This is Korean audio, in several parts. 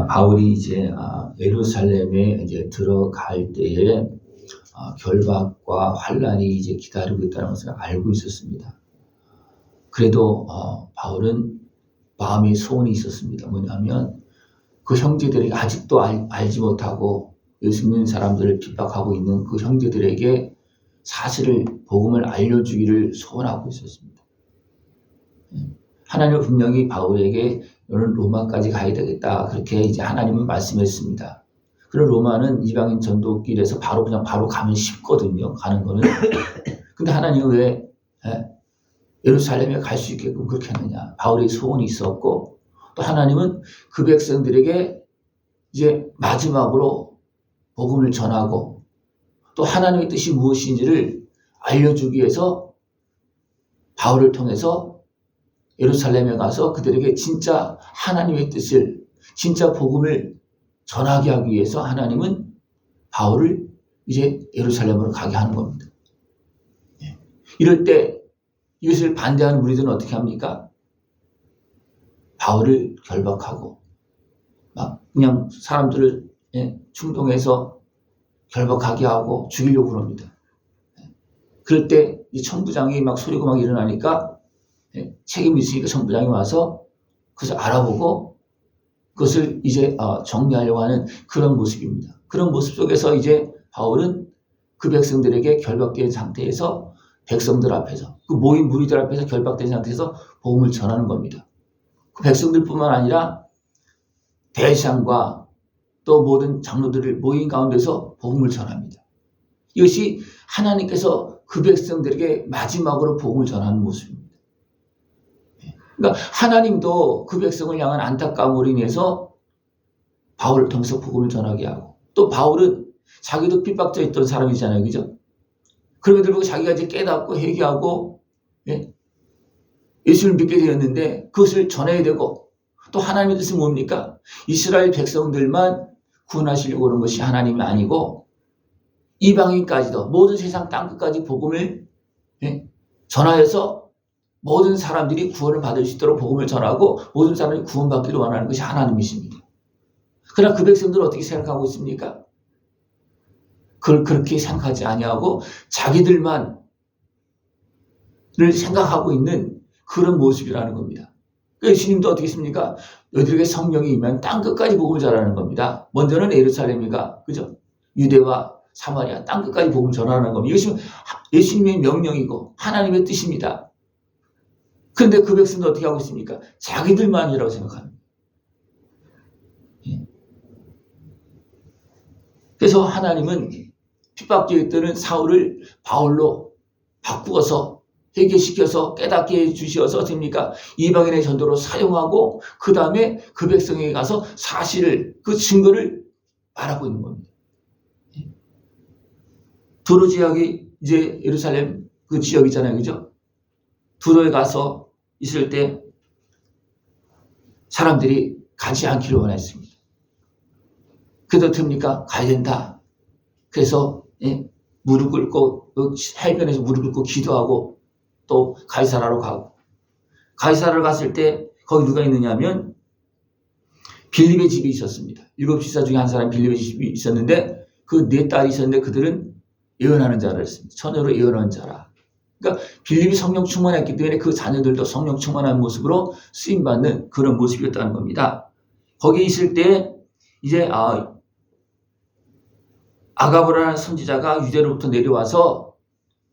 바울이 이제 예루살렘에 이제 들어갈 때에 결박과 환란이 이제 기다리고 있다는 것을 알고 있었습니다. 그래도 바울은 마음의 소원이 있었습니다. 뭐냐면 그 형제들이 아직도 알지 못하고 예수 믿는 사람들을 핍박하고 있는 그 형제들에게 사실을 복음을 알려주기를 소원하고 있었습니다. 하나님은 분명히 바울에게 너는 로마까지 가야 되겠다 그렇게 이제 하나님은 말씀했습니다. 그런 로마는 이방인 전도길에서 바로 가면 쉽거든요. 가는 거는. 근데 하나님은 왜 예루살렘에 갈 수 있게끔 그렇게 하느냐. 바울의 소원이 있었고 또 하나님은 그 백성들에게 이제 마지막으로 복음을 전하고 또 하나님의 뜻이 무엇인지를 알려주기 위해서 바울을 통해서 예루살렘에 가서 그들에게 진짜 하나님의 뜻을, 진짜 복음을 전하게 하기 위해서 하나님은 바울을 이제 예루살렘으로 가게 하는 겁니다. 이럴 때 이것을 반대하는 무리들은 어떻게 합니까? 바울을 결박하고 막 그냥 사람들을 충동해서 결박하게 하고 죽이려고 그럽니다. 그럴 때 이 천부장이 막 소리가 막 일어나니까 책임이 있으니까 천부장이 와서 그것을 알아보고 그것을 이제 정리하려고 하는 그런 모습입니다. 그런 모습 속에서 이제 바울은 그 백성들에게 결박된 상태에서 백성들 앞에서 그 모인 무리들 앞에서 결박된 상태에서 복음을 전하는 겁니다. 그 백성들뿐만 아니라 대장과 또 모든 장로들을 모인 가운데서 복음을 전합니다. 이것이 하나님께서 그 백성들에게 마지막으로 복음을 전하는 모습입니다. 그러니까 하나님도 그 백성을 향한 안타까움으로 인해서 바울을 통해서 복음을 전하게 하고 또 바울은 자기도 핍박져 있던 사람이잖아요. 그죠? 그럼에도 불구하고 자기가 이제 깨닫고 회개하고 예수를 믿게 되었는데 그것을 전해야 되고 또 하나님의 뜻은 뭡니까? 이스라엘 백성들만 구원하시려고 하는 것이 하나님이 아니고 이방인까지도 모든 세상 땅끝까지 복음을 전하여서 모든 사람들이 구원을 받을 수 있도록 복음을 전하고 모든 사람들이 구원받기를 원하는 것이 하나님이십니다. 그러나 그 백성들은 어떻게 생각하고 있습니까? 그걸 그렇게 생각하지 아니하고 자기들만을 생각하고 있는 그런 모습이라는 겁니다. 예수님도 어떻게 했습니까? 너희들에게 성령이 임하면 땅끝까지 복음을 전하는 겁니다. 먼저는 예루살렘이가 그죠? 유대와 사마리아 땅끝까지 복음을 전하는 겁니다. 이것이 예수님의 명령이고 하나님의 뜻입니다. 그런데 그 백성도 어떻게 하고 있습니까? 자기들만이라고 생각합니다. 그래서 하나님은 핍박되어 있던 사울을 바울로 바꾸어서 회개시켜서 깨닫게 해주셔서 됩니까? 이방인의 전도로 사용하고 그 다음에 그 백성에게 가서 사실을 그 증거를 말하고 있는 겁니다. 두로 지역이 이제 예루살렘 그 지역이잖아요. 그죠? 두로에 가서 있을 때 사람들이 가지 않기를 원했습니다. 그래도 됩니까? 가야 된다. 그래서 무릎 꿇고 해변에서 무릎 꿇고 기도하고 또 가이사라로 가고 가이사라로 갔을 때 거기 누가 있느냐면 빌립의 집이 있었습니다. 7지사 중에 한 사람 빌립의 집이 있었는데 그 4딸이 있었는데 그들은 예언하는 자라였습니다. 처녀로 예언하는 자라. 그러니까 빌립이 성령 충만했기 때문에 그 자녀들도 성령 충만한 모습으로 쓰임받는 그런 모습이었다는 겁니다. 거기 있을 때 이제 아가보라는 선지자가 유대로부터 내려와서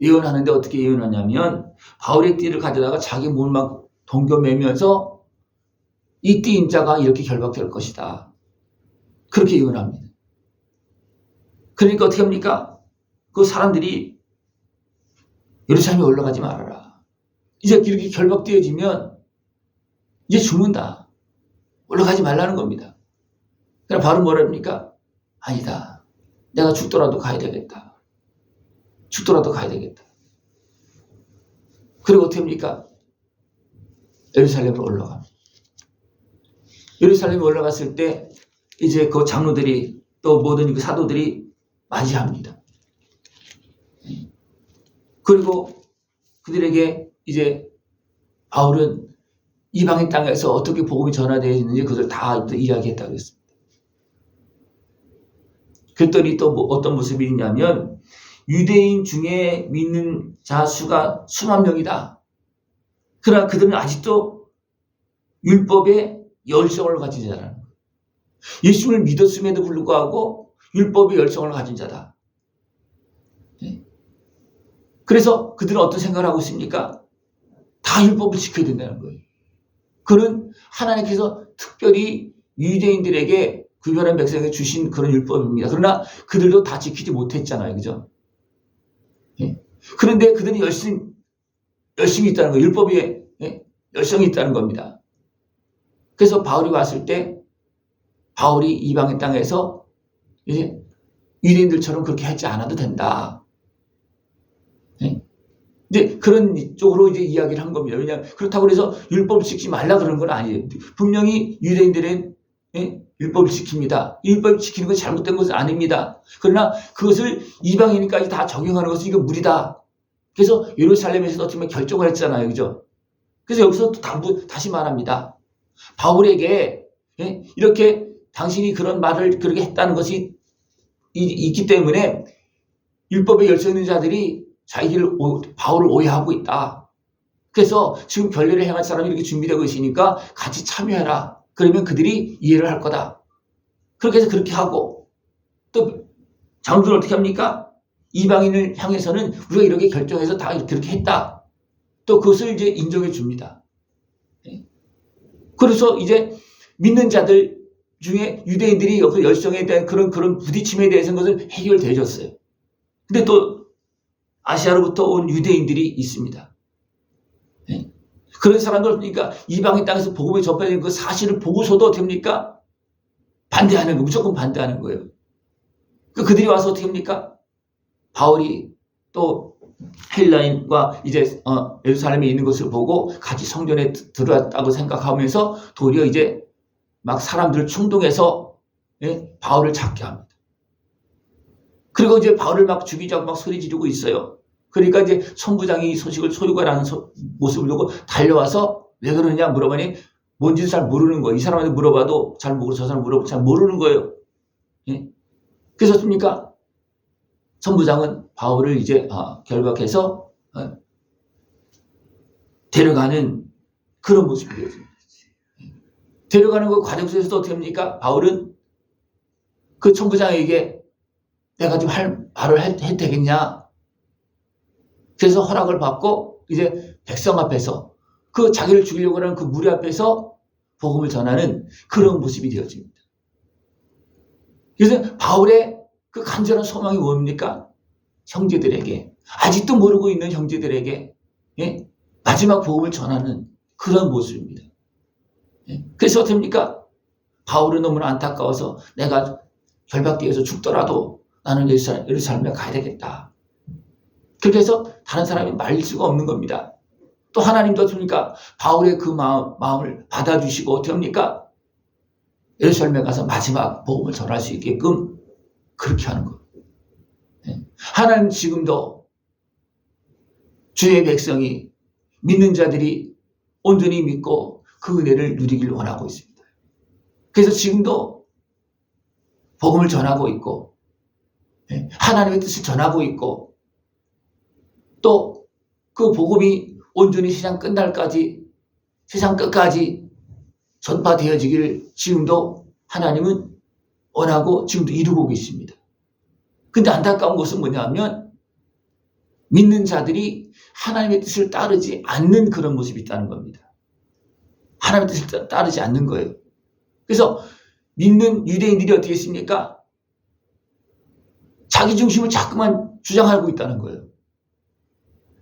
예언하는데 어떻게 예언하냐면 바울의 띠를 가져다가 자기 몸을 막 동겨매면서 이 띠 임자가 이렇게 결박될 것이다. 그렇게 예언합니다. 그러니까 어떻게 합니까? 그 사람들이 예루살렘에 올라가지 말아라. 이제 이렇게 결박되어지면 이제 죽는다. 올라가지 말라는 겁니다. 그럼 바로 뭐라 합니까? 아니다. 내가 죽더라도 가야 되겠다. 죽더라도 가야 되겠다. 그리고 어떻게 합니까? 예루살렘으로 올라갑니다. 예루살렘에 올라갔을 때 이제 그 장로들이 또 모든 그 사도들이 맞이합니다. 그리고 그들에게 이제 바울은 이방인 땅에서 어떻게 복음이 전화되어지는지 그것을 다 이야기했다고 했습니다. 그랬더니 또 어떤 모습이 있냐면 유대인 중에 믿는 자 수가 수만 명이다. 그러나 그들은 아직도 율법의 열성을 가진 자라는 거예요. 예수를 믿었음에도 불구하고 율법의 열성을 가진 자다. 그래서 그들은 어떤 생각을 하고 있습니까? 다 율법을 지켜야 된다는 거예요. 그는 하나님께서 특별히 유대인들에게 구별한 백성에게 주신 그런 율법입니다. 그러나 그들도 다 지키지 못했잖아요. 그죠? 그런데 그들은 열심히 있다는 거예요. 율법에 열성이 있다는 겁니다. 그래서 바울이 왔을 때 바울이 이방인 땅에서 이제 유대인들처럼 그렇게 하지 않아도 된다. 이제 그런 쪽으로 이제 이야기를 한 겁니다. 왜냐하면 그렇다고 해서 율법을 지키지 말라 그러는 건 아니에요. 분명히 유대인들은 율법을 지킵니다. 율법을 지키는 건 잘못된 것은 아닙니다. 그러나 그것을 이방인까지 다 적용하는 것은 이거 무리다. 그래서 예루살렘에서 어떻게 보면 결정을 했잖아요. 그죠? 그래서 여기서 또 다시 말합니다. 바울에게 이렇게 당신이 그런 말을 그렇게 했다는 것이 있기 때문에 율법에 열성 있는 자들이 바울을 오해하고 있다. 그래서 지금 결례를 행할 사람이 이렇게 준비되고 있으니까 같이 참여해라. 그러면 그들이 이해를 할 거다. 그렇게 해서 그렇게 하고 또 장로들은 어떻게 합니까? 이방인을 향해서는 우리가 이렇게 결정해서 다 그렇게 했다. 또 그것을 이제 인정해 줍니다. 그래서 이제 믿는 자들 중에 유대인들이 그 열성에 대한 그런 부딪힘에 대해서는 것을 해결되어졌어요. 근데 또 아시아로부터 온 유대인들이 있습니다. 그런 사람들, 그러니까 이방인 땅에서 복음이 전파되는 그 사실을 보고서도 됩니까? 반대하는 거예요. 무조건 반대하는 거예요. 그들이 와서 어떻게 합니까? 바울이 또 헬라인과 이제 예루살렘에 있는 것을 보고 같이 성전에 들어왔다고 생각하면서 도리어 이제 막 사람들을 충동해서 바울을 잡게 합니다. 그리고 이제 바울을 막 죽이자고 막 소리 지르고 있어요. 그러니까 이제 천부장이 이 소식을 소유가라는 모습을 보고 달려와서 왜 그러느냐 물어보니 뭔지도 잘 모르는 거예요. 이 사람한테 물어봐도 잘 모르고 저 사람 물어봐도 잘 모르는 거예요. 그래서 어떻습니까? 천부장은 바울을 이제 결박해서 데려가는 그런 모습이 되어집니다. 데려가는 그 과정 속에서도 어떻게 합니까? 바울은 그 천부장에게 내가 좀 말을 해도 되겠냐? 그래서 허락을 받고 이제 백성 앞에서 그 자기를 죽이려고 하는 그 무리 앞에서 복음을 전하는 그런 모습이 되어집니다. 그래서 바울의 그 간절한 소망이 뭡니까? 형제들에게, 아직도 모르고 있는 형제들에게 마지막 복음을 전하는 그런 모습입니다. 그래서 어떻습니까? 바울은 너무나 안타까워서 내가 결박되어서 죽더라도 나는 예루살렘에 가야 되겠다. 그렇게 해서 다른 사람이 말릴 수가 없는 겁니다. 또 하나님도 어떻습니까? 바울의 그 마음을 받아주시고 어떻게 합니까? 예루살렘에 가서 마지막 복음을 전할 수 있게끔 그렇게 하는 겁니다. 하나님 지금도 주의 백성이 믿는 자들이 온전히 믿고 그 은혜를 누리기를 원하고 있습니다. 그래서 지금도 복음을 전하고 있고 하나님의 뜻을 전하고 있고 또 그 복음이 온전히 세상 끝날까지 세상 끝까지 전파되어지기를 지금도 하나님은 원하고 지금도 이루고 계십니다. 근데 안타까운 것은 뭐냐면 믿는 자들이 하나님의 뜻을 따르지 않는 그런 모습이 있다는 겁니다. 하나님의 뜻을 따르지 않는 거예요. 그래서 믿는 유대인들이 어떻게 했습니까? 자기 중심을 자꾸만 주장하고 있다는 거예요.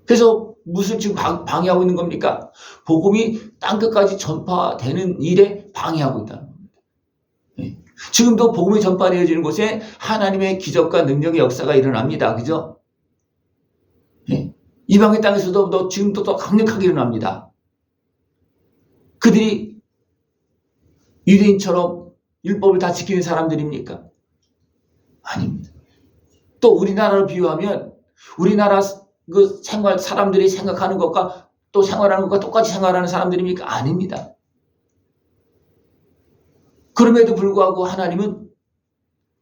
그래서 무슨 지금 방해하고 있는 겁니까? 복음이 땅끝까지 전파되는 일에 방해하고 있다는 겁니다. 지금도 복음이 전파되어지는 곳에 하나님의 기적과 능력의 역사가 일어납니다. 그죠? 이방의 땅에서도 지금도 더 강력하게 일어납니다. 그들이 유대인처럼 율법을 다 지키는 사람들입니까? 아닙니다. 또 우리나라로 비유하면 우리나라 그 사람들이 생각하는 것과 또 생활하는 것과 똑같이 생활하는 사람들입니까? 아닙니다. 그럼에도 불구하고 하나님은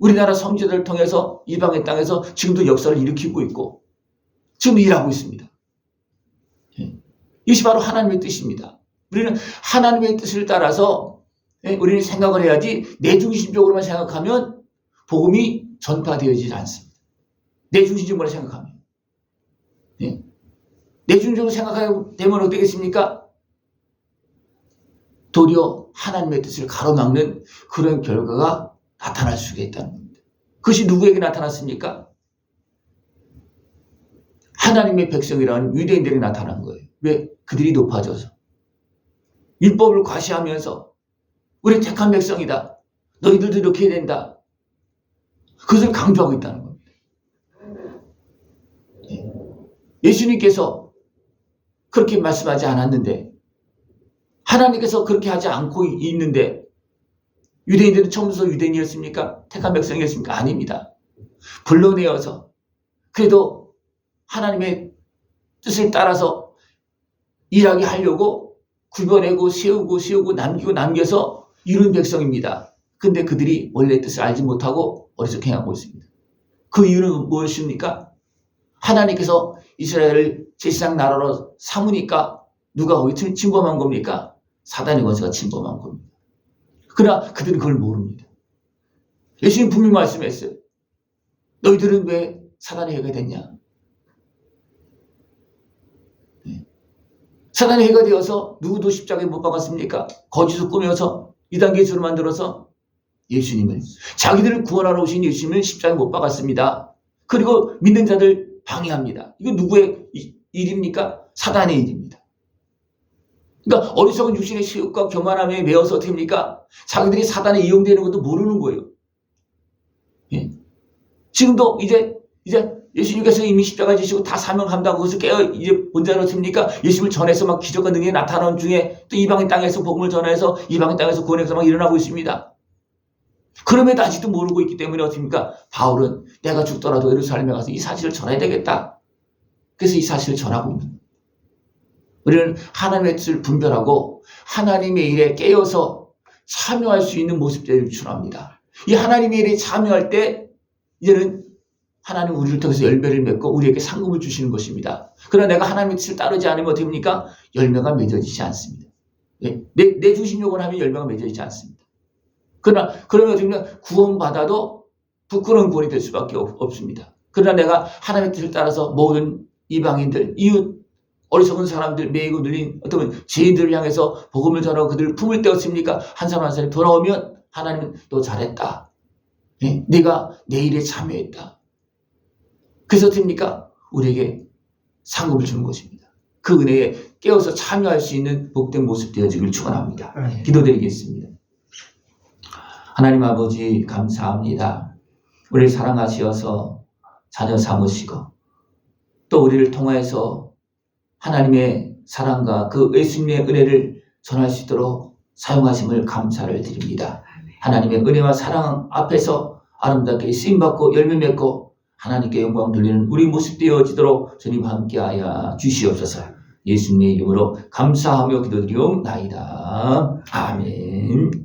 우리나라 성지자들을 통해서 이방의 땅에서 지금도 역사를 일으키고 있고 지금 일하고 있습니다. 이것이 바로 하나님의 뜻입니다. 우리는 하나님의 뜻을 따라서 우리는 생각을 해야지 내 중심적으로만 생각하면 복음이 전파되어지지 않습니다. 내 중심적으로 생각하면. 내 중심적으로 생각하게 되면 어떻게 되겠습니까? 도리어 하나님의 뜻을 가로막는 그런 결과가 나타날 수가 있다는 겁니다. 그것이 누구에게 나타났습니까? 하나님의 백성이라는 유대인들에게 나타난 거예요. 왜? 그들이 높아져서 율법을 과시하면서 우리 택한 백성이다. 너희들도 이렇게 해야 된다. 그것을 강조하고 있다는 겁니다. 예수님께서 그렇게 말씀하지 않았는데 하나님께서 그렇게 하지 않고 있는데 유대인들은 처음부터 유대인이었습니까? 택한 백성이었습니까? 아닙니다. 불러내어서 그래도 하나님의 뜻을 따라서 일하게 하려고 굽어내고 세우고 남겨서 이룬 백성입니다. 근데 그들이 원래 뜻을 알지 못하고 어리석게 행하고 있습니다. 그 이유는 무엇입니까? 하나님께서 이스라엘을 제사장 나라로 삼으니까 누가 거기 침범한 겁니까? 사단의 권세가 침범한 겁니다. 그러나 그들은 그걸 모릅니다. 예수님 분명히 말씀했어요. 너희들은 왜 사단의 해가 됐냐? 사단의 해가 되어서 누구도 십자가에 못 박았습니까? 거짓을 꾸며서 이단 계수로 만들어서 예수님을, 자기들을 구원하러 오신 예수님을 십자가에 못 박았습니다. 그리고 믿는 자들 방해합니다. 이거 누구의 일입니까? 사단의 일입니다. 그러니까 어리석은 육신의 시욕과 교만함에 매어서 어떻게 합니까? 자기들이 사단에 이용되는 것도 모르는 거예요. 예? 지금도 이제 예수님께서 이미 십자가 지시고 다 사명한다고 그것을 깨어 이제 본자는 어떻습니까? 예수님을 전해서 막 기적과 능력이 나타나는 중에 또 이방의 땅에서 복음을 전해서 이방의 땅에서 구원에서 막 일어나고 있습니다. 그럼에도 아직도 모르고 있기 때문에 어떻습니까? 바울은 내가 죽더라도 예루살렘에 가서 이 사실을 전해야 되겠다. 그래서 이 사실을 전하고 있는 거예요. 우리는 하나님의 뜻을 분별하고 하나님의 일에 깨어서 참여할 수 있는 모습들을 추구합니다. 이 하나님의 일에 참여할 때 이제는 하나님 우리를 통해서 열매를 맺고 우리에게 상급을 주시는 것입니다. 그러나 내가 하나님의 뜻을 따르지 않으면 어떻게 됩니까? 열매가 맺어지지 않습니다. 내 중심적으로 하면 열매가 맺어지지 않습니다. 그러면 어떻게 됩니까? 구원받아도 부끄러운 구원이 될 수밖에 없습니다. 그러나 내가 하나님의 뜻을 따라서 모든 이방인들, 이웃, 어리석은 사람들, 매이고 눌린 어떤 죄인들을 향해서 복음을 전하고 그들을 품을 때 어떻습니까? 한 사람 한 사람이 돌아오면 하나님은 너 잘했다. 네가 내 일에 참여했다. 그래서 어떻습니까? 우리에게 상급을 주는 것입니다. 그 은혜에 깨어서 참여할 수 있는 복된 모습 되어지길 축원합니다. 기도드리겠습니다. 하나님 아버지 감사합니다. 우리를 사랑하시어서 자녀 삼으시고 또 우리를 통하여서 하나님의 사랑과 그 예수님의 은혜를 전할 수 있도록 사용하심을 감사를 드립니다. 하나님의 은혜와 사랑 앞에서 아름답게 쓰임받고 열매 맺고 하나님께 영광 돌리는 우리 모습 되어지도록 주님 함께하여 주시옵소서. 예수님의 이름으로 감사하며 기도드리옵나이다. 아멘.